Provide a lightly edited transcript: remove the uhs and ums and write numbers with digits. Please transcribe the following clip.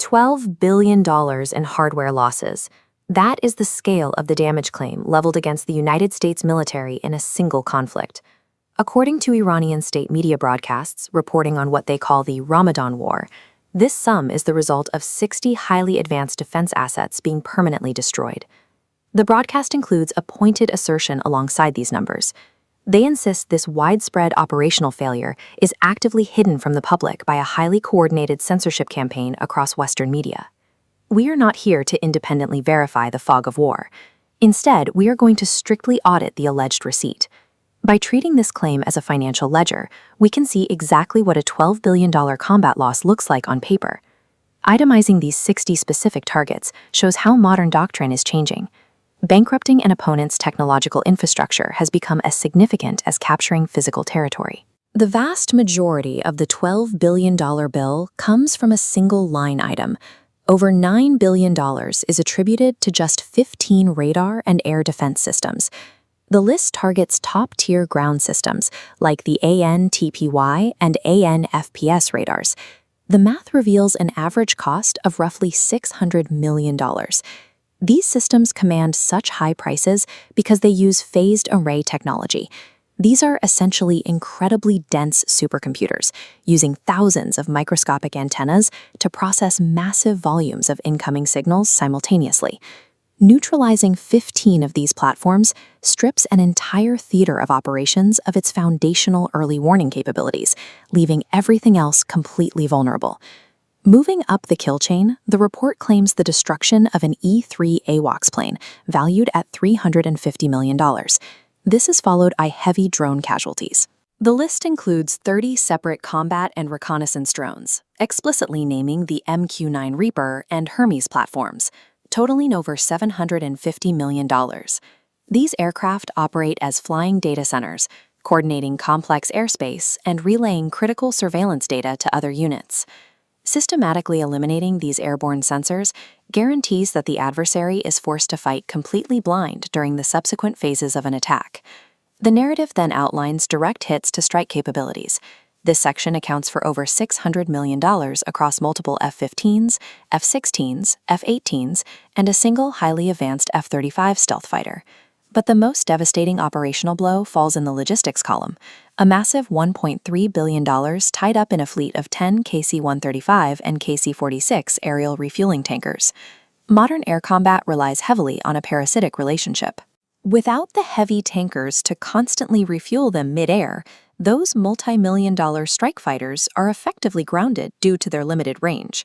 $12 billion in hardware losses. That is the scale of the damage claim leveled against the United States military in a single conflict. According to Iranian state media broadcasts reporting on what they call the Ramadan War, this sum is the result of 60 highly advanced defense assets being permanently destroyed. The broadcast includes a pointed assertion alongside these numbers. They insist this widespread operational failure is actively hidden from the public by a highly coordinated censorship campaign across Western media. We are not here to independently verify the fog of war. Instead, we are going to strictly audit the alleged receipt. By treating this claim as a financial ledger, we can see exactly what a $12 billion combat loss looks like on paper. Itemizing these 60 specific targets shows how modern doctrine is changing. Bankrupting an opponent's technological infrastructure has become as significant as capturing physical territory. The vast majority of the $12 billion bill comes from a single line item. Over $9 billion is attributed to just 15 radar and air defense systems. The list targets top-tier ground systems like the AN/TPY and AN/FPS radars. The math reveals an average cost of roughly $600 million. These systems command such high prices because they use phased array technology. These are essentially incredibly dense supercomputers, using thousands of microscopic antennas to process massive volumes of incoming signals simultaneously. Neutralizing 15 of these platforms strips an entire theater of operations of its foundational early warning capabilities, leaving everything else completely vulnerable. Moving up the kill chain, the report claims the destruction of an E-3 AWACS plane, valued at $350 million. This is followed by heavy drone casualties. The list includes 30 separate combat and reconnaissance drones, explicitly naming the MQ-9 Reaper and Hermes platforms, totaling over $750 million. These aircraft operate as flying data centers, coordinating complex airspace and relaying critical surveillance data to other units. Systematically eliminating these airborne sensors guarantees that the adversary is forced to fight completely blind during the subsequent phases of an attack. The narrative then outlines direct hits to strike capabilities. This section accounts for over $600 million across multiple F-15s, F-16s, F-18s, and a single highly advanced F-35 stealth fighter. But the most devastating operational blow falls in the logistics column, a massive $1.3 billion tied up in a fleet of 10 KC-135 and KC-46 aerial refueling tankers. Modern air combat relies heavily on a parasitic relationship. Without the heavy tankers to constantly refuel them mid-air, those multi-million-dollar strike fighters are effectively grounded due to their limited range.